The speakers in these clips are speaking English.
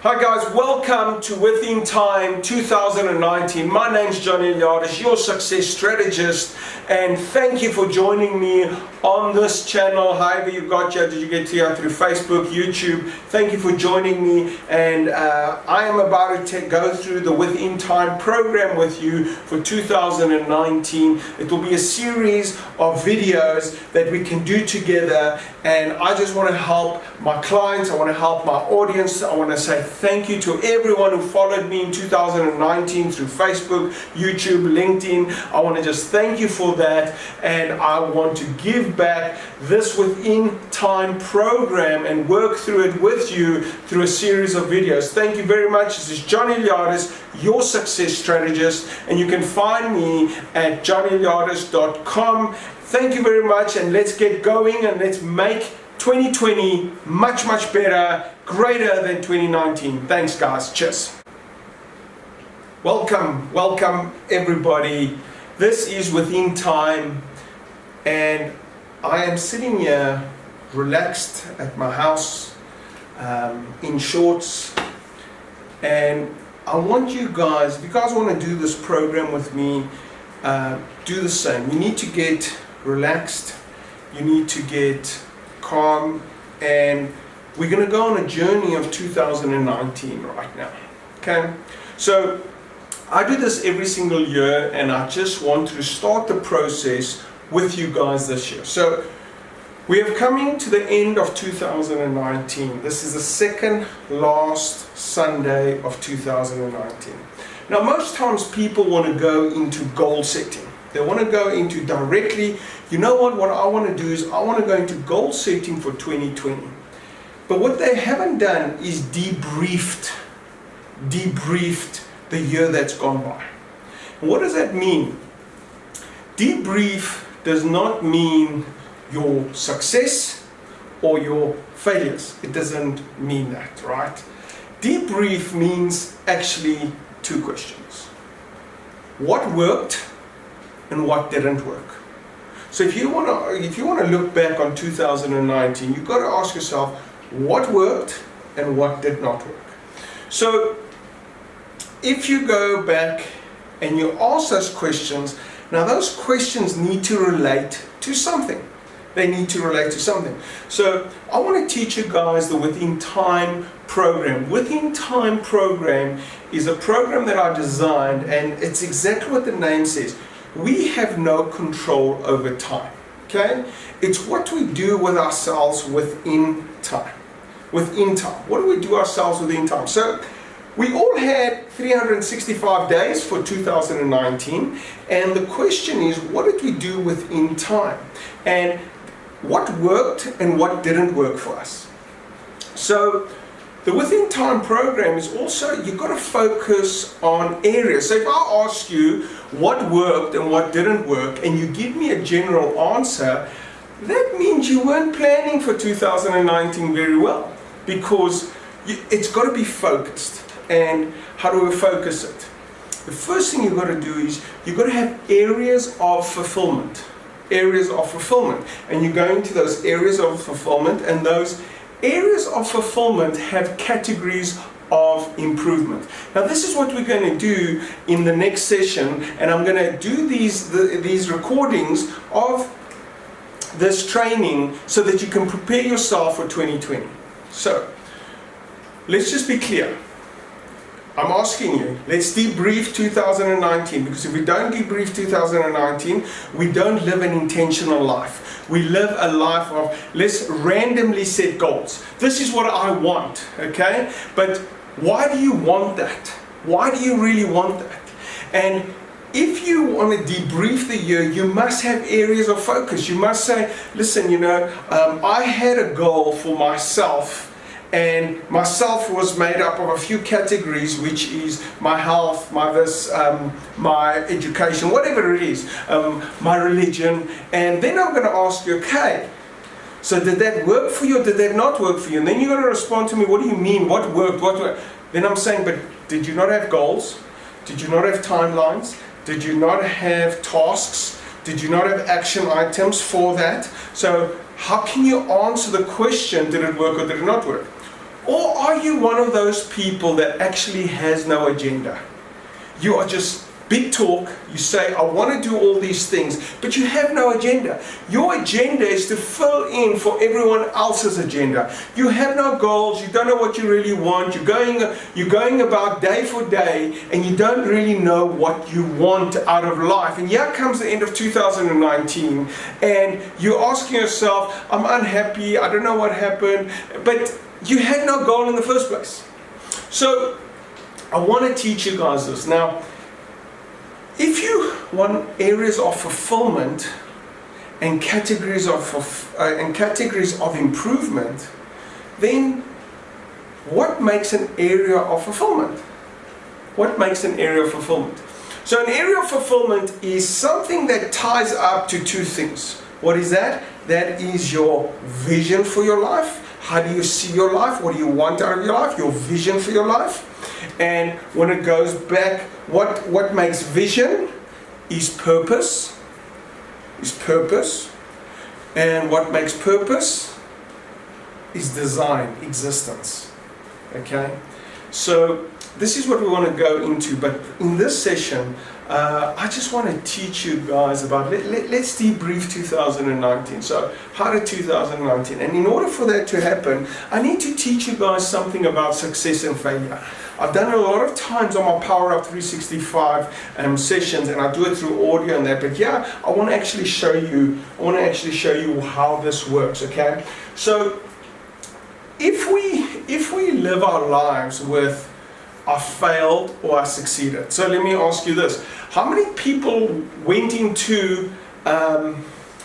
Hi guys, welcome to Within Time 2019. My name's Eliades, your success strategist, and thank you for joining me on this channel. However you got here, did you get here through Facebook, YouTube? Thank you for joining me, and I am about to go through the Within Time program with you for 2019. It will be a series of videos that we can do together, and I just want to help my clients, I want to help my audience. I want to say thank you to everyone who followed me in 2019 through Facebook, YouTube, LinkedIn. I want to just thank you for that, and I want to give back this Within Time program and work through it with you through a series of videos. Thank you very much. This is Eliades, your success strategist, and you can find me at johneliades.com. Thank you very much, and let's get going and let's make 2020 much better, greater than 2019. Thanks guys, cheers. Welcome everybody. This is Within Time, and I am sitting here relaxed at my house in shorts, and I want you guys, if you guys want to do this program with me, do the same. You need to get relaxed, you need to get calm, and we're going to go on a journey of 2019 right now. Okay, so I do this every single year, and I just want to start the process with you guys this year. So we are coming to the end of 2019. This is the second last Sunday of 2019. Now most times people want to go into goal setting. They want to go into directly, you know what I want to do is I want to go into goal setting for 2020. But what they haven't done is debriefed the year that's gone by. And what does that mean? Debrief does not mean your success or your failures. It doesn't mean that, right? Debrief means actually two questions. What worked and what didn't work? So if you want to look back on 2019, you've got to ask yourself what worked and what did not work. So if you go back and you ask those questions, now those questions need to relate to something. They need to relate to something. So I want to teach you guys the Within Time program. Within Time program is a program that I designed, and it's exactly what the name says. We have no control over time. Okay? It's what we do with ourselves within time. Within time. What do we do ourselves within time? So we all had 365 days for 2019, and the question is, what did we do within time? And what worked and what didn't work for us? So the Within Time program is also, you've got to focus on areas. So if I ask you what worked and what didn't work, and you give me a general answer, that means you weren't planning for 2019 very well, because it's got to be focused. And how do we focus it? The first thing you've got to do is you've got to have areas of fulfillment. Areas of fulfillment. And you go into those areas of fulfillment, and those areas of fulfillment have categories of improvement. Now this is what we're going to do in the next session, and I'm going to do these recordings of this training so that you can prepare yourself for 2020. So let's just be clear. I'm asking you, let's debrief 2019, because if we don't debrief 2019, we don't live an intentional life. We live a life of, let's randomly set goals. This is what I want, okay? But why do you want that? Why do you really want that? And if you want to debrief the year, you must have areas of focus. You must say, listen, I had a goal for myself, and myself was made up of a few categories, which is my health, my my education, whatever it is, my religion. And then I'm going to ask you, okay, so did that work for you or did that not work for you? And then you're going to respond to me, what do you mean? What worked? What worked? Then I'm saying, but did you not have goals? Did you not have timelines? Did you not have tasks? Did you not have action items for that? So how can you answer the question, did it work or did it not work? Or are you one of those people that actually has no agenda? You are just big talk, you say, I want to do all these things, but you have no agenda. Your agenda is to fill in for everyone else's agenda. You have no goals, you don't know what you really want, you're going about day for day, and you don't really know what you want out of life. And here comes the end of 2019, and you're asking yourself, I'm unhappy, I don't know what happened, but you had no goal in the first place. So, I want to teach you guys this. Now, if you want areas of fulfillment and categories of improvement, then what makes an area of fulfillment? What makes an area of fulfillment? So an area of fulfillment is something that ties up to two things. What is that? That is your vision for your life. How do you see your life? What do you want out of your life? Your vision for your life. And when it goes back, what makes vision is purpose. And what makes purpose is design, existence. Okay? So this is what we want to go into, but in this session, I just want to teach you guys about, let's debrief 2019. So, how did 2019? And in order for that to happen, I need to teach you guys something about success and failure. I've done it a lot of times on my Power Up 365 sessions, and I do it through audio and that. But yeah, I want to actually show you how this works. Okay, so if we live our lives with I failed or I succeeded. So let me ask you this: how many people went into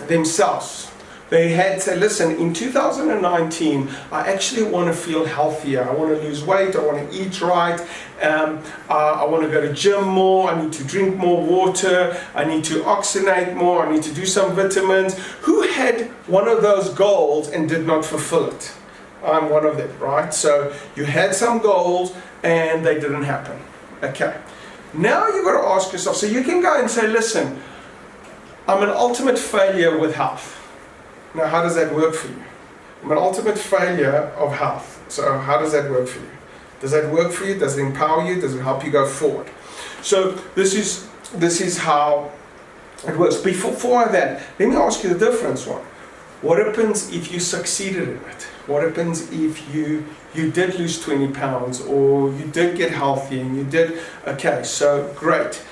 themselves? They had said, listen, in 2019, I actually want to feel healthier. I want to lose weight. I want to eat right. I want to go to gym more. I need to drink more water. I need to oxygenate more. I need to do some vitamins. Who had one of those goals and did not fulfill it? I'm one of them, right? So you had some goals and they didn't happen. Okay. Now you've got to ask yourself, so you can go and say, listen, I'm an ultimate failure with health. Now, how does that work for you? I'm an ultimate failure of health. So how does that work for you? Does that work for you? Does it empower you? Does it help you go forward? So this is how it works. Before that, let me ask you the difference one. What happens if you succeeded in it? What happens if you did lose 20 pounds or you did get healthy and you did, okay, so great.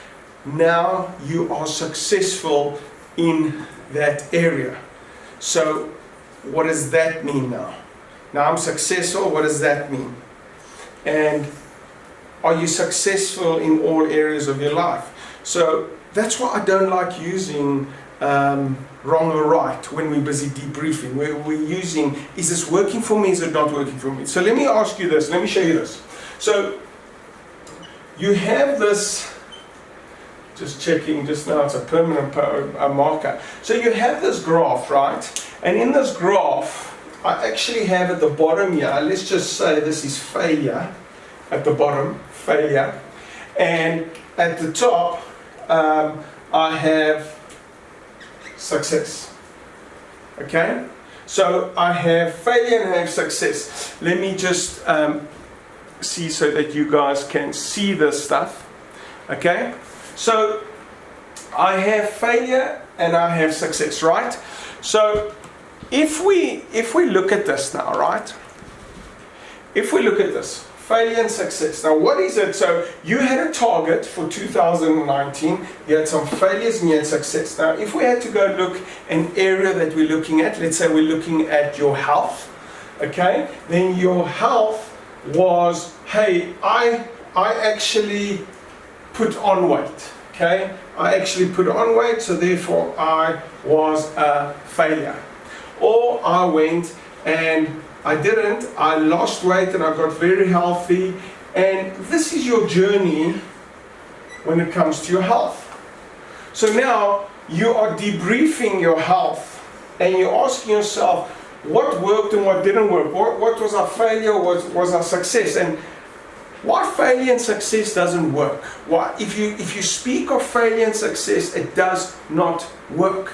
Now you are successful in that area. So what does that mean now? Now I'm successful, what does that mean? And are you successful in all areas of your life? So that's why I don't like using wrong or right when we're busy debriefing. We're using, is this working for me, is it not working for me? So let me ask you this, let me show you this. So you have this, just checking just now, it's a permanent marker. So you have this graph, right? And in this graph, I actually have at the bottom here, let's just say this is failure, at the bottom, failure. And at the top, I have success. Okay? So I have failure and I have success. Let me just see so that you guys can see this stuff. Okay? So I have failure and I have success, right? So if we look at this now, right? If we look at this, failure and success. Now what is it? So you had a target for 2019, you had some failures and you had success. Now if we had to go look an area that we're looking at, let's say we're looking at your health, okay? Then your health was, hey, I actually put on weight, okay? I actually put on weight, so therefore I was a failure. Or I went and I didn't, I lost weight and I got very healthy. And this is your journey when it comes to your health. So now you are debriefing your health and you're asking yourself, what worked and what didn't work? What was our failure, what was our success? And why failure and success doesn't work? Why? If you speak of failure and success, it does not work.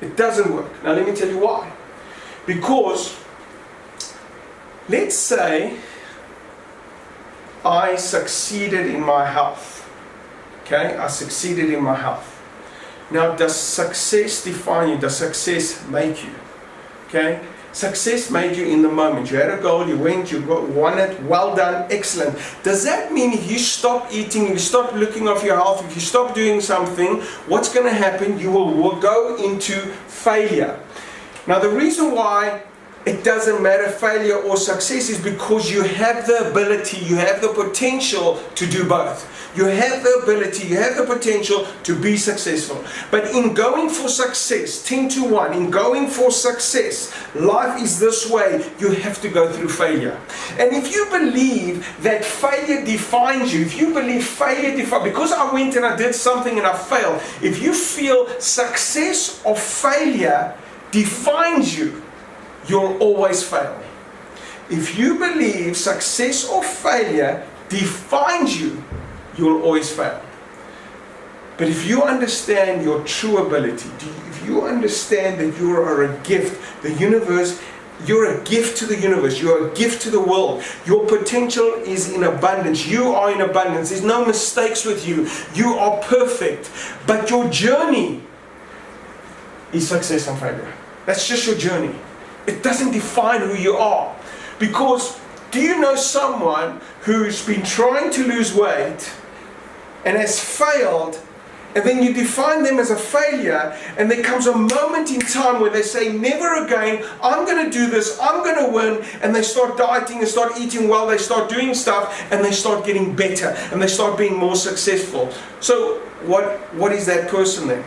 It doesn't work. Now let me tell you why. Because let's say I succeeded in my health. Okay, I succeeded in my health. Now, does success define you? Does success make you? Okay, success made you in the moment. You had a goal, you went, you won it, well done, excellent. Does that mean if you stop eating, if you stop looking after your health, if you stop doing something, what's going to happen? You will go into failure. Now, the reason why it doesn't matter failure or success is because you have the ability, you have the potential to do both. You have the ability, you have the potential to be successful. But in going for success, 10 to 1, in going for success, life is this way, you have to go through failure. And if you believe that failure defines you, if you believe failure defines, because I went and I did something and I failed, if you feel success or failure defines you, you'll always fail. If you believe success or failure defines you, you'll always fail. But if you understand your true ability, if you understand that you are a gift, the universe, you're a gift to the universe, you're a gift to the world, your potential is in abundance, you are in abundance, there's no mistakes with you, you are perfect, but your journey is success and failure. That's just your journey. It doesn't define who you are. Because do you know someone who's been trying to lose weight and has failed, and then you define them as a failure, and there comes a moment in time where they say, never again, I'm going to do this, I'm going to win, and they start dieting and start eating well, they start doing stuff, and they start getting better, and they start being more successful. So what is that person then?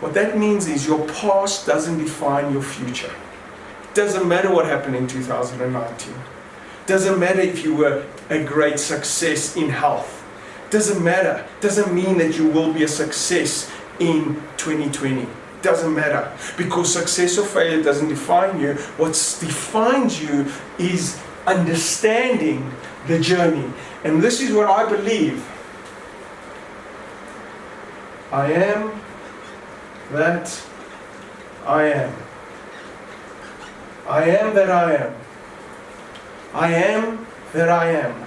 What that means is your past doesn't define your future. Doesn't matter what happened in 2019. Doesn't matter if you were a great success in health. Doesn't matter. Doesn't mean that you will be a success in 2020. Doesn't matter. Because success or failure doesn't define you. What defines you is understanding the journey. And this is what I believe. I am that I am. I am that I am. I am that I am.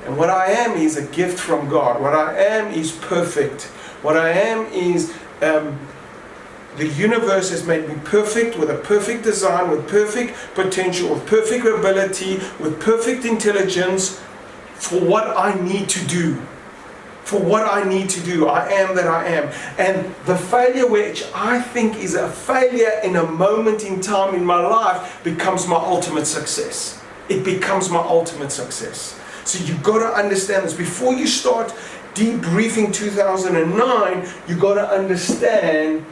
And what I am is a gift from God. What I am is perfect. What I am is the universe has made me perfect, with a perfect design, with perfect potential, with perfect ability, with perfect intelligence for what I need to do. For what I need to do. I am that I am. And the failure, which I think is a failure in a moment in time in my life, becomes my ultimate success. It becomes my ultimate success. So you've got to understand this. Before you start debriefing 2009, you've got to understand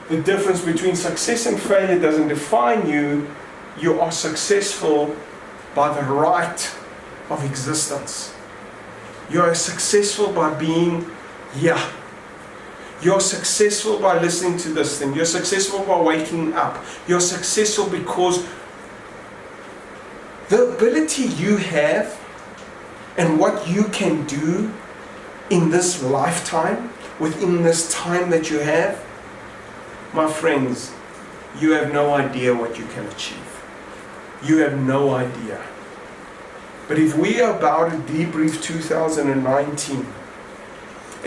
the difference between success and failure doesn't define you. You are successful by the right of existence. You are successful by being here. You're successful by listening to this thing. You're successful by waking up. You're successful because the ability you have and what you can do in this lifetime, within this time that you have, my friends, you have no idea what you can achieve. You have no idea. But if we are about to debrief 2019,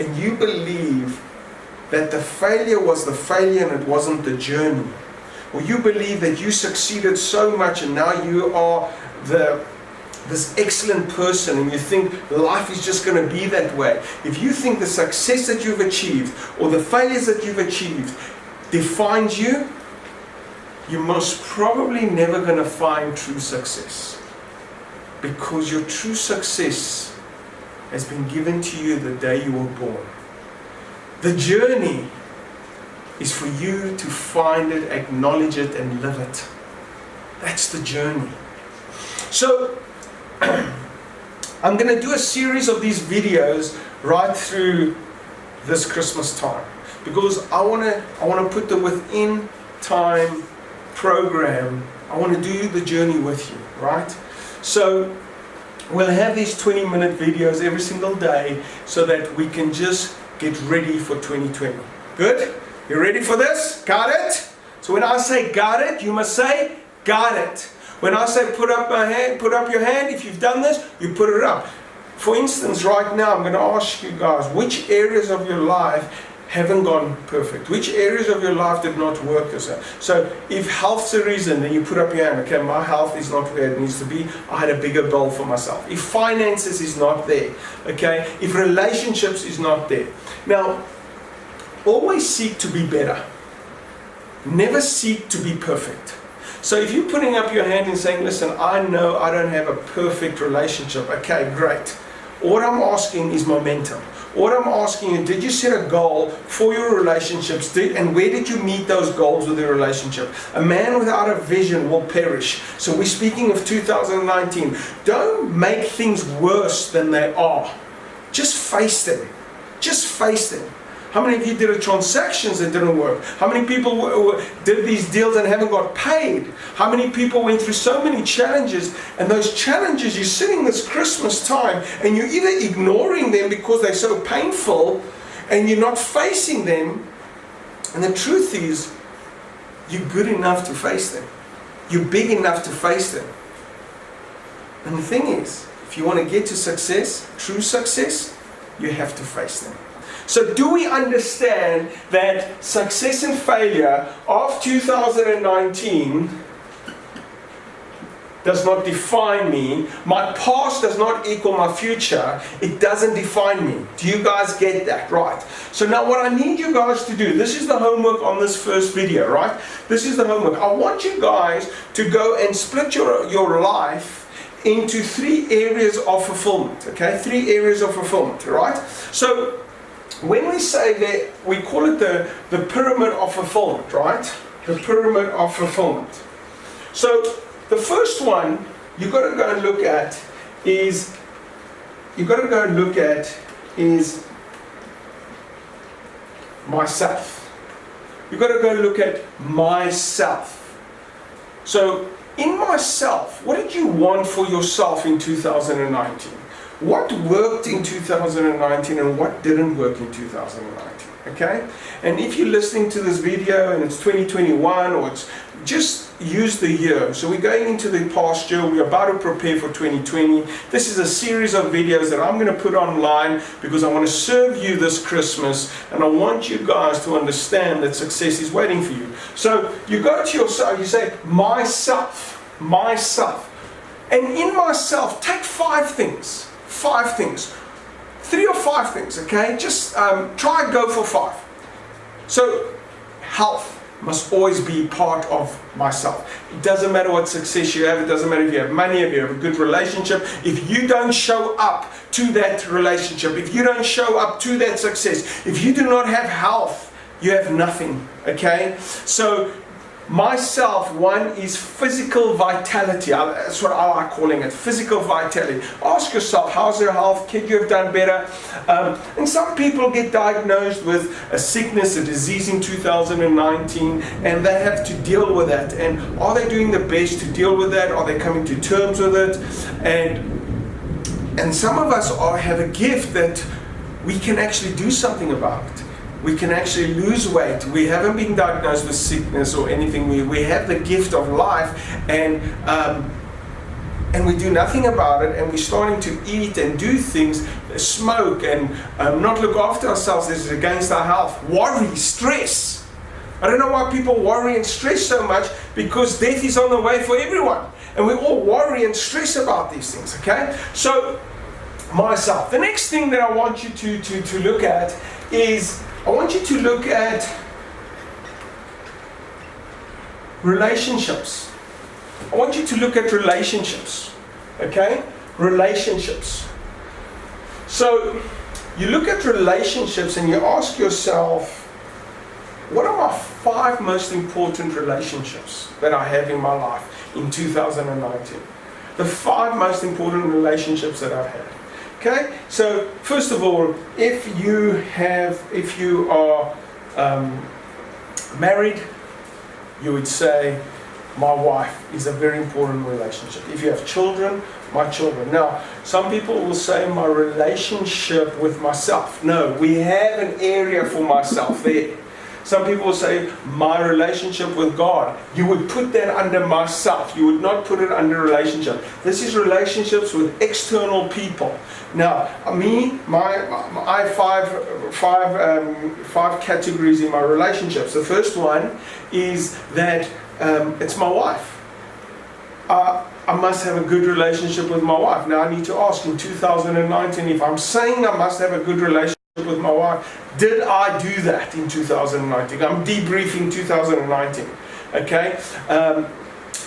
and you believe that the failure was the failure and it wasn't the journey, or you believe that you succeeded so much and now you are this excellent person and you think life is just going to be that way, if you think the success that you've achieved or the failures that you've achieved defines you, you're most probably never going to find true success. Because your true success has been given to you the day you were born. The journey is for you to find it, acknowledge it, and live it. That's the journey. So, I'm going to do a series of these videos right through this Christmas time. Because I want to put the within time program. I want to do the journey with you, right? So we'll have these 20-minute videos every single day so that we can just get ready for 2020. Good? You ready for this? Got it? So when I say got it, you must say got it. When I say put up your hand, if you've done this, you put it up. For instance, right now, I'm going to ask you guys, which areas of your life haven't gone perfect? Which areas of your life did not work as well? So if health's a reason, then you put up your hand. Okay, my health is not where it needs to be. I had a bigger goal for myself. If finances is not there, okay, if relationships is not there. Now, always seek to be better. Never seek to be perfect. So if you're putting up your hand and saying, listen, I know I don't have a perfect relationship. Okay, great. What I'm asking is momentum. What I'm asking you, did you set a goal for your relationships? And where did you meet those goals with your relationship? A man without a vision will perish. So we're speaking of 2019. Don't make things worse than they are. Just face them. Just face them. How many of you did transactions that didn't work? How many people did these deals and haven't got paid? How many people went through so many challenges, and those challenges, you're sitting this Christmas time and you're either ignoring them because they're so painful and you're not facing them, and the truth is, you're good enough to face them. You're big enough to face them. And the thing is, if you want to get to success, true success, you have to face them. So do we understand that success and failure of 2019 does not define me? My past does not equal my future. It doesn't define me. Do you guys get that? Right. So now what I need you guys to do, this is the homework on this first video, right? This is the homework. I want you guys to go and split your life into 3 areas of fulfillment. Okay? 3 areas of fulfillment, right? So when we say that, we call it the pyramid of fulfillment, right? The pyramid of fulfillment. So the first one you've got to go and look at is myself. You've got to go and look at myself. So in myself, what did you want for yourself in 2019? What worked in 2019 and what didn't work in 2019, okay? And if you're listening to this video and it's 2021, or it's just use the year. So we're going into the past year, we're about to prepare for 2020. This is a series of videos that I'm going to put online because I want to serve you this Christmas, and I want you guys to understand that success is waiting for you. So you go to yourself, you say, myself. And in myself, take 5 things. 5 things, 3 or 5 things, okay? Just try and go for 5. So health must always be part of myself. It doesn't matter what success you have. It doesn't matter if you have money, if you have a good relationship. If you don't show up to that relationship, if you don't show up to that success, if you do not have health, you have nothing, okay? So myself, one is physical vitality. That's what I like calling it, physical vitality. Ask yourself, how's your health? Could you have done better? And some people get diagnosed with a sickness, a disease in 2019, and they have to deal with that. And are they doing the best to deal with that? Are they coming to terms with it? And some of us have a gift that we can actually do something about it. We can actually lose weight. We haven't been diagnosed with sickness or anything. We have the gift of life, and we do nothing about it, and we're starting to eat and do things, smoke, and not look after ourselves. This is against our health. Worry, stress. I don't know why people worry and stress so much, because death is on the way for everyone. And we all worry and stress about these things, okay? So, myself. The next thing that I want you to look at is, I want you to look at relationships. I want you to look at relationships, okay? Relationships. So you look at relationships and you ask yourself, what are my 5 most important relationships that I have in my life in 2019? The 5 most important relationships that I've had. Okay, so first of all, if you are married, you would say, my wife is a very important relationship. If you have children, my children. Now, some people will say my relationship with myself. No, we have an area for myself there. Some people will say, my relationship with God. You would put that under myself. You would not put it under relationship. This is relationships with external people. Now, I have five categories in my relationships. The first one is that it's my wife. I must have a good relationship with my wife. Now, I need to ask, in 2019, if I'm saying I must have a good relationship with my wife, did I do that in 2019? I'm debriefing 2019. Okay?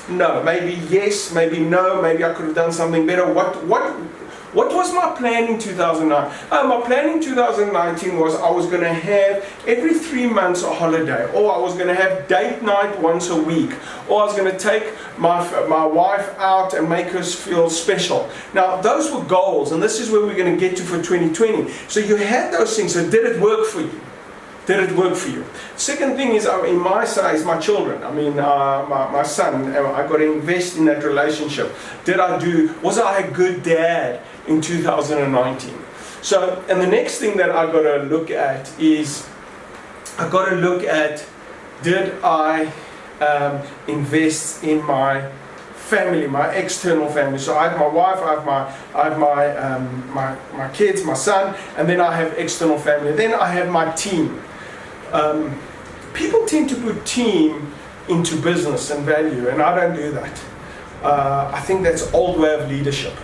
No, maybe yes, maybe no, maybe I could have done something better. What was my plan in 2009? My plan in 2019 was I was going to have every 3 months a holiday, or I was going to have date night once a week, or I was going to take my wife out and make her feel special. Now, those were goals, and this is where we're going to get to for 2020. So you had those things, so did it work for you? Did it work for you? Second thing is, in my size, my children. My son, I got to invest in that relationship. Was I a good dad in 2019? So, and the next thing that I got to look at is, did I invest in my family, my external family? So I have my wife, I have my kids, my son, and then I have external family. Then I have my team. People tend to put team into business and value, and I don't do that. I think that's old way of leadership.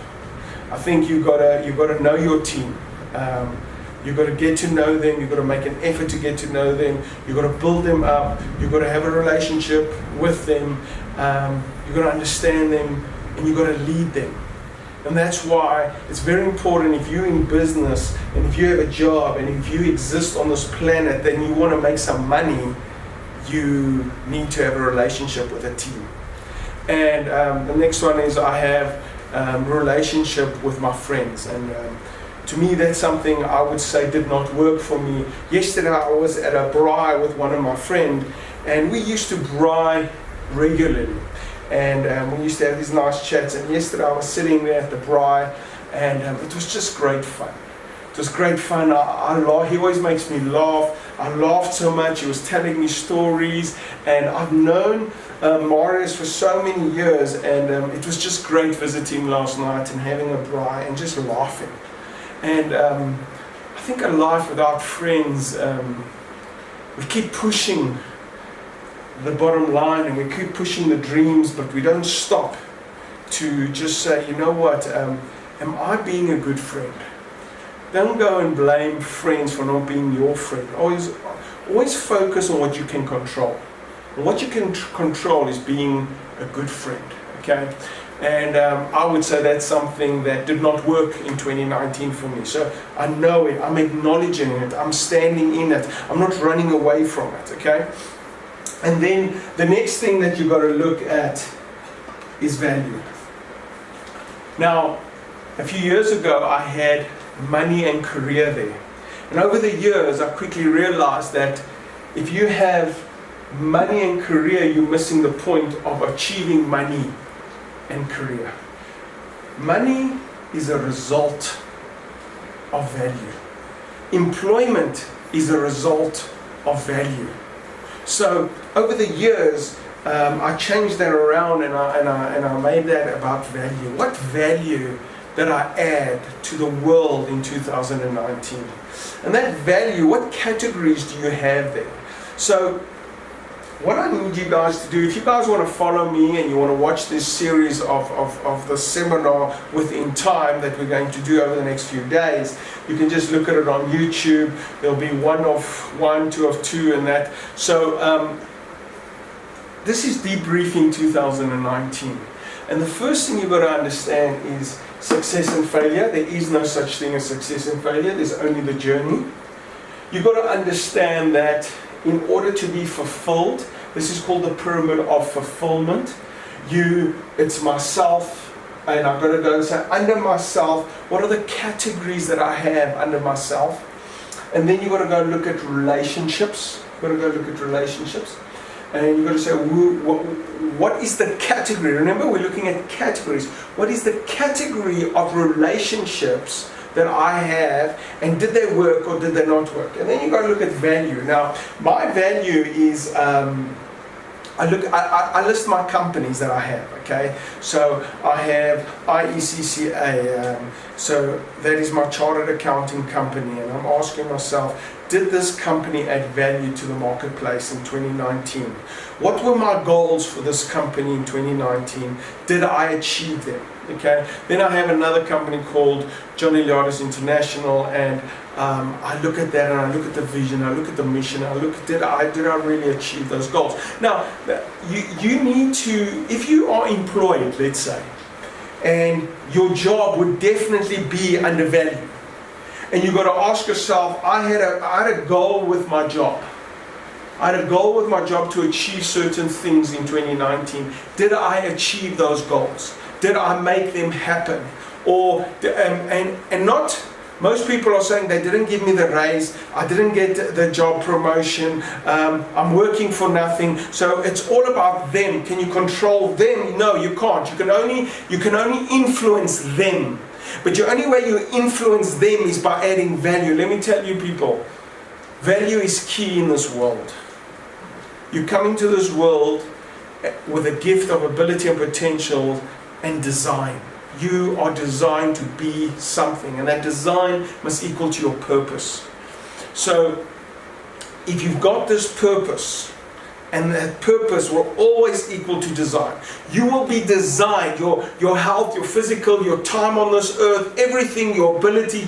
I think you gotta know your team. You got to get to know them. You got to make an effort to get to know them. You got to build them up. You got to have a relationship with them. You got to understand them, and you got to lead them. And that's why it's very important, if you're in business and if you have a job and if you exist on this planet, then you want to make some money, you need to have a relationship with a team. And the next one is, I have a relationship with my friends. And to me, that's something I would say did not work for me. Yesterday I was at a braai with one of my friends, and we used to braai regularly. And we used to have these nice chats. And yesterday I was sitting there at the braai, and it was just great fun. It was great fun. He always makes me laugh. I laughed so much. He was telling me stories, and I've known Marius for so many years, and it was just great visiting last night and having a braai and just laughing. And I think a life without friends, we keep pushing the bottom line, and we keep pushing the dreams, but we don't stop to just say, you know what, am I being a good friend? Don't go and blame friends for not being your friend. Always focus on what you can control. And what you can control is being a good friend, okay? And I would say that's something that did not work in 2019 for me. So I know it, I'm acknowledging it, I'm standing in it, I'm not running away from it, okay? And then the next thing that you've got to look at is value. Now, a few years ago, I had money and career there. And over the years, I quickly realized that if you have money and career, you're missing the point of achieving money and career. Money is a result of value. Employment is a result of value. So over the years, I changed that around, and I made that about value. What value did I add to the world in 2019? And that value, what categories do you have there? So what I need you guys to do, if you guys want to follow me and you want to watch this series of the seminar within time that we're going to do over the next few days, you can just look at it on YouTube. There'll be two of two and that. So this is debriefing 2019. And the first thing you've got to understand is success and failure. There is no such thing as success and failure. There's only the journey. You've got to understand that in order to be fulfilled, this is called the pyramid of fulfillment. It's myself, and I've got to go and say, under myself, what are the categories that I have under myself? And then you've got to go look at relationships. And you've got to say, what is the category? Remember, we're looking at categories. What is the category of relationships that I have, and did they work or did they not work? And then you got to look at value. Now, my value is, I list my companies that I have, okay? So I have IECCA, so that is my chartered accounting company, and I'm asking myself, did this company add value to the marketplace in 2019? What were my goals for this company in 2019? Did I achieve them? Okay. Then I have another company called Eliades International, and I look at that and I look at the vision, I look at the mission, I look at did I really achieve those goals? Now, you need to, if you are employed, let's say, and your job would definitely be undervalued, and you've got to ask yourself, I had a goal with my job. I had a goal with my job to achieve certain things in 2019. Did I achieve those goals? Did I make them happen? Or and not, most people are saying they didn't give me the raise, I didn't get the job promotion, I'm working for nothing. So it's all about them. Can you control them? No, you can't. You can only influence them. But the only way you influence them is by adding value. Let me tell you people, value is key in this world. You come into this world with a gift of ability and potential and design. You are designed to be something, and that design must equal to your purpose. So if you've got this purpose, and that purpose will always equal to design, you will be designed, your health, your physical, your time on this earth, everything, your ability,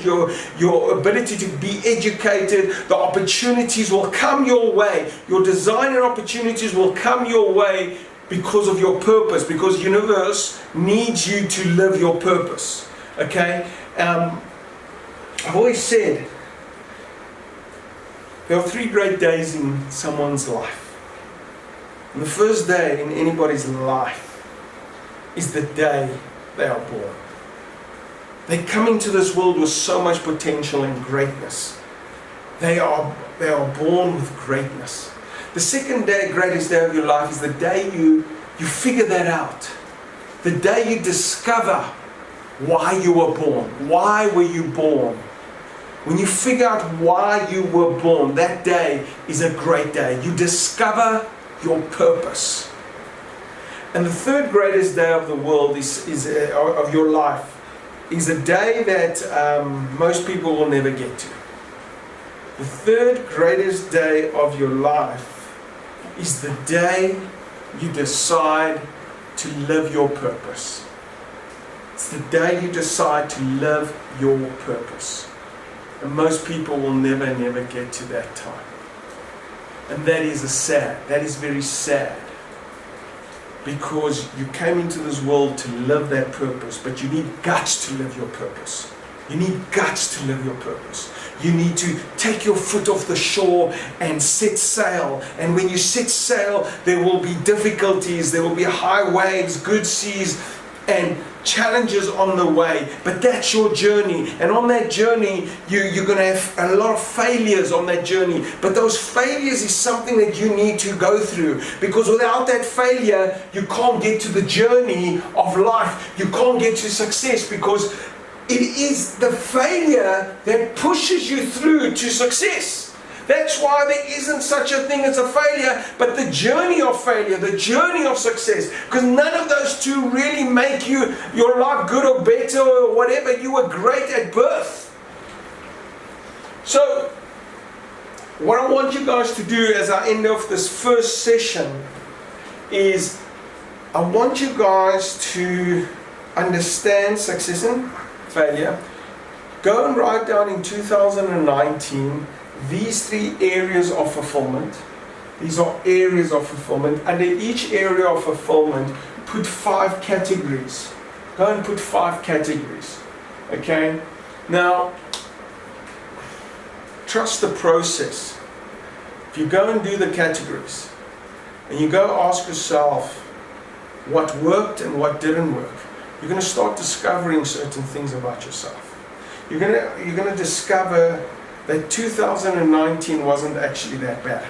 your ability to be educated, the opportunities will come your way. Your design and opportunities will come your way because of your purpose, because universe needs you to live your purpose. Okay? I've always said there are 3 great days in someone's life. And the first day in anybody's life is the day they are born. They come into this world with so much potential and greatness. They are born with greatness. The second day, greatest day of your life, is the day you figure that out. The day you discover why you were born. Why were you born? When you figure out why you were born, that day is a great day. You discover your purpose. And the third greatest day of the world of your life is a day that most people will never get to. The third greatest day of your life is the day you decide to live your purpose. It's the day you decide to live your purpose. And most people will never get to that time. And that is very sad. Because you came into this world to live that purpose, but you need guts to live your purpose. You need guts to live your purpose. You need to take your foot off the shore and set sail. And when you set sail, there will be difficulties, there will be high waves, good seas, and challenges on the way. But that's your journey. And on that journey, you're going to have a lot of failures on that journey. But those failures is something that you need to go through. Because without that failure, you can't get to the journey of life. You can't get to success, because it is the failure that pushes you through to success. That's why there isn't such a thing as a failure, but the journey of failure, the journey of success. Because none of those two really make your life good or better or whatever. You were great at birth. So, what I want you guys to do as I end off this first session is I want you guys to understand success and failure. Go and write down in 2019 these 3 areas of fulfillment. These are areas of fulfillment. Under each area of fulfillment, put 5 categories. Go and put 5 categories. Okay? Now, trust the process. If you go and do the categories, and you go ask yourself what worked and what didn't work, you're going to start discovering certain things about yourself. You're going to discover that 2019 wasn't actually that bad.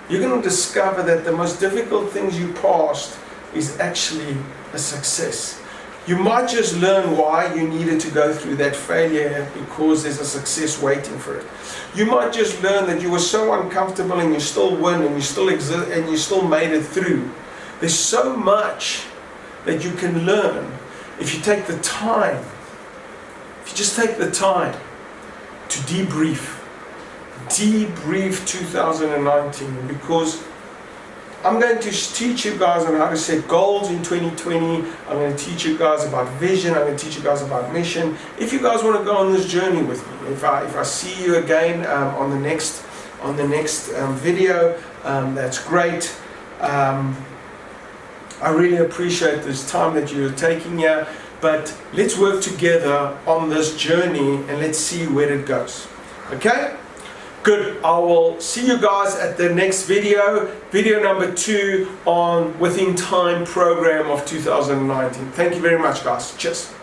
You're going to discover that the most difficult things you passed is actually a success. You might just learn why you needed to go through that failure because there's a success waiting for it. You might just learn that you were so uncomfortable and you still win and you still exist and you still made it through. There's so much that you can learn if you take the time. If you just take the time to debrief 2019, because I'm going to teach you guys on how to set goals in 2020. I'm going to teach you guys about vision. I'm going to teach you guys about mission. If you guys want to go on this journey with me, if I see you again on the next video, that's great. I really appreciate this time that you're taking here. But let's work together on this journey and let's see where it goes. Okay? Good. I will see you guys at the next video number 2 on Within Time program of 2019. Thank you very much, guys. Cheers.